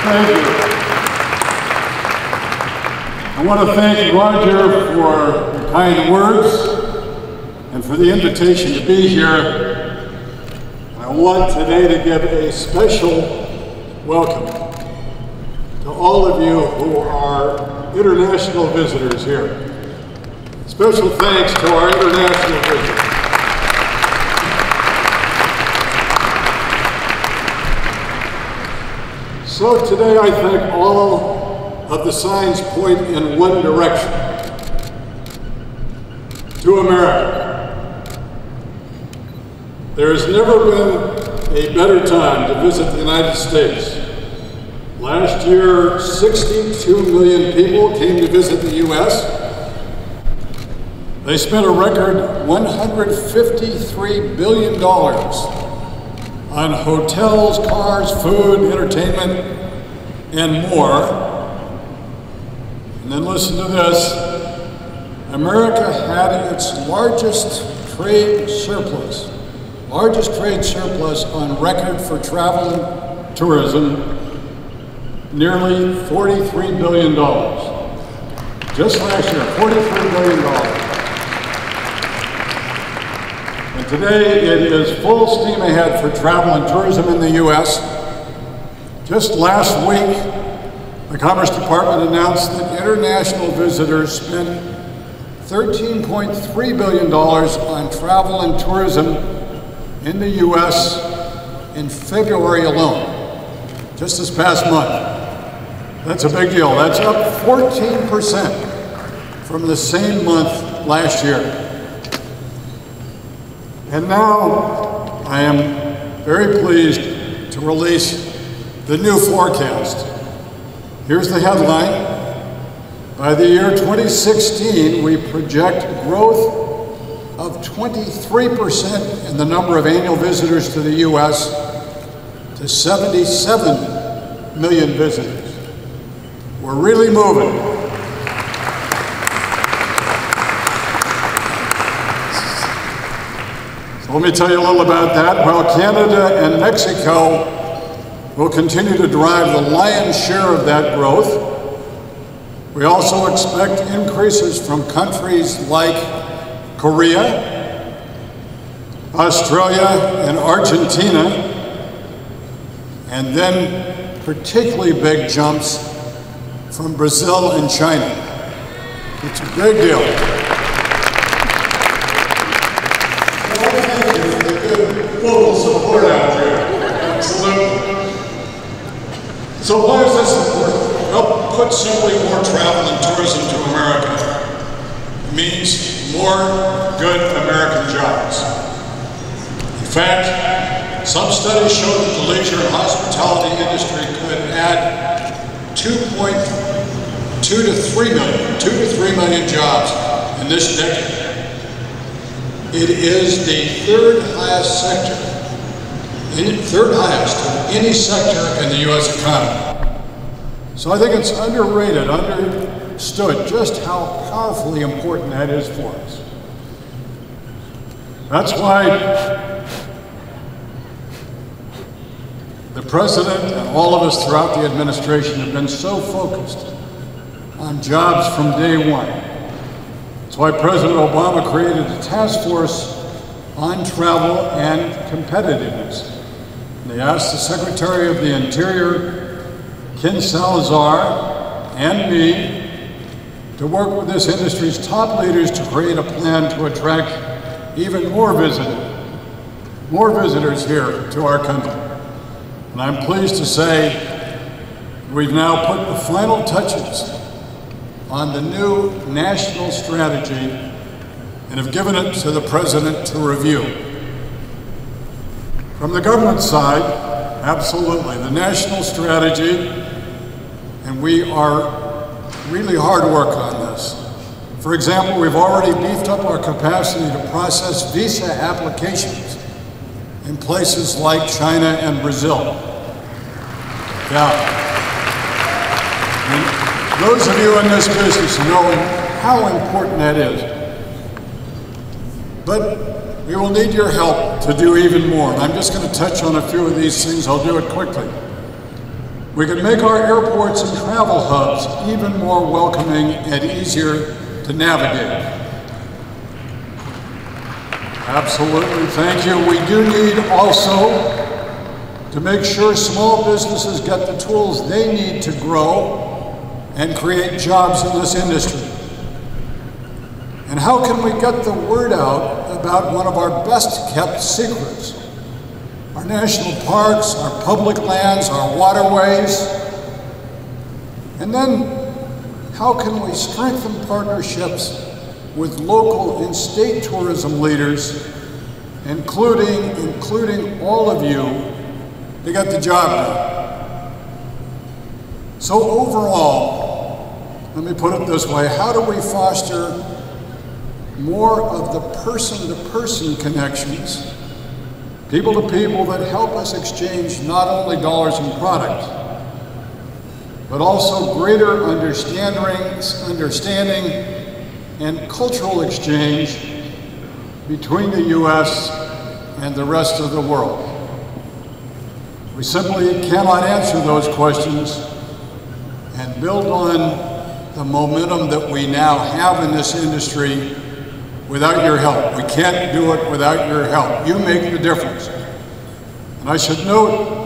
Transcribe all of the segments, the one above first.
Thank you. I want to thank Roger for the kind words and for the invitation to be here. I want today to give a special welcome to all of you who are international visitors here. Special thanks to our international visitors. So today I think all of the signs point in one direction, to America. There has never been a better time to visit the United States. Last year, 62 million people came to visit the U.S. They spent a record $153 billion on hotels, cars, food, entertainment, and more. And then listen to this. America had its largest trade surplus on record for travel and tourism, nearly $43 billion. Just last year, $43 billion. And today it is full steam ahead for travel and tourism in the U.S. Just last week, the Commerce Department announced that international visitors spent $13.3 billion on travel and tourism in the U.S. in February alone, just this past month. That's a big deal. That's up 14% from the same month last year. And now I am very pleased to release the new forecast. Here's the headline. By the year 2016, we project growth of 23% in the number of annual visitors to the U.S. to 77 million visitors. We're really moving. Let me tell you a little about that. Well, Canada and Mexico will continue to drive the lion's share of that growth. We also expect increases from countries like Korea, Australia, and Argentina, and then particularly big jumps from Brazil and China. It's a big deal. Local support out there. Absolutely. So why is this important? Well, put simply, more travel and tourism to America means more good American jobs. In fact, some studies show that the leisure and hospitality industry could add 2 to 3 million jobs in this decade. It is the third highest of any sector in the U.S. economy. So I think it's underrated, understood just how powerfully important that is for us. That's why the President and all of us throughout the administration have been so focused on jobs from day one. That's why President Obama created a task force on travel and competitiveness. And they asked the Secretary of the Interior, Ken Salazar, and me to work with this industry's top leaders to create a plan to attract even more visitors here to our country. And I'm pleased to say we've now put the final touches on the new national strategy and have given it to the President to review. From the government side, absolutely, the national strategy, and we are really hard work on this. For example, we've already beefed up our capacity to process visa applications in places like China and Brazil. Yeah. Those of you in this business know how important that is. But we will need your help to do even more. And I'm just going to touch on a few of these things. I'll do it quickly. We can make our airports and travel hubs even more welcoming and easier to navigate. Absolutely, thank you. We do need also to make sure small businesses get the tools they need to grow and create jobs in this industry. And how can we get the word out about one of our best kept secrets? Our national parks, our public lands, our waterways. And then how can we strengthen partnerships with local and state tourism leaders, including all of you, to get the job done? So overall, let me put it this way, how do we foster more of the person-to-person connections, people to people that help us exchange not only dollars and products, but also greater understanding and cultural exchange between the U.S. and the rest of the world? We simply cannot answer those questions and build on the momentum that we now have in this industry without your help. We can't do it without your help. You make the difference. And I should note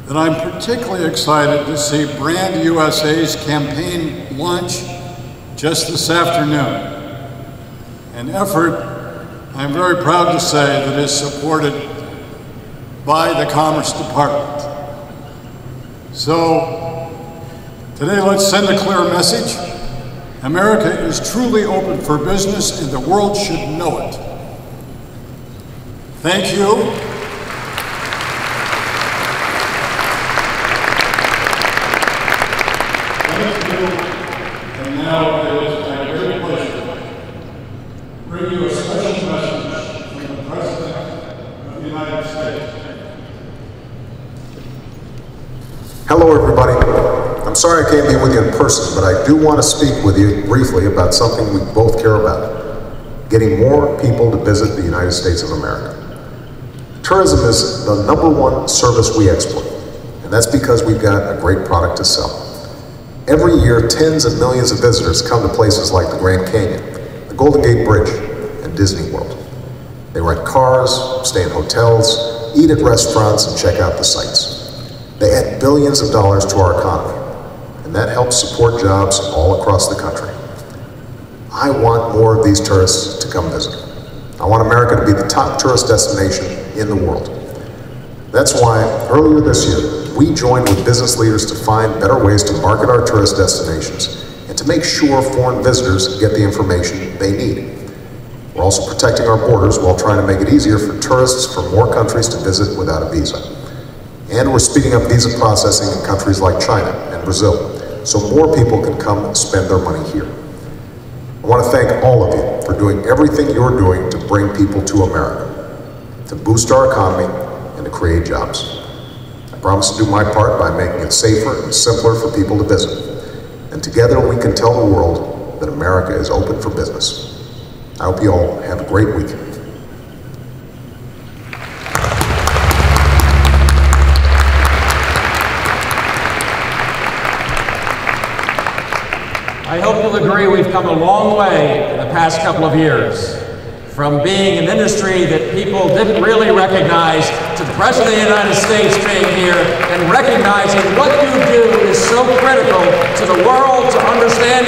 that I'm particularly excited to see Brand USA's campaign launch just this afternoon. An effort I'm very proud to say that is supported by the Commerce Department. So today let's send a clear message. America is truly open for business and the world should know it. Thank you. Thank you. And now it is my great pleasure to bring you a special message from the President of the United States. Hello, everybody. I'm sorry I can't be with you in person, but I do want to speak with you briefly about something we both care about: getting more people to visit the United States of America. Tourism is the #1 service we export, and that's because we've got a great product to sell. Every year, tens of millions of visitors come to places like the Grand Canyon, the Golden Gate Bridge, and Disney World. They rent cars, stay in hotels, eat at restaurants, and check out the sights. They add billions of dollars to our economy, and that helps support jobs all across the country. I want more of these tourists to come visit. I want America to be the top tourist destination in the world. That's why earlier this year, we joined with business leaders to find better ways to market our tourist destinations and to make sure foreign visitors get the information they need. We're also protecting our borders while trying to make it easier for tourists from more countries to visit without a visa. And we're speeding up visa processing in countries like China and Brazil, so more people can come and spend their money here. I want to thank all of you for doing everything you're doing to bring people to America, to boost our economy, and to create jobs. I promise to do my part by making it safer and simpler for people to visit. And together we can tell the world that America is open for business. I hope you all have a great weekend. I hope you'll agree we've come a long way in the past couple of years, from being an industry that people didn't really recognize to the President of the United States being here and recognizing what you do is so critical to the world to understand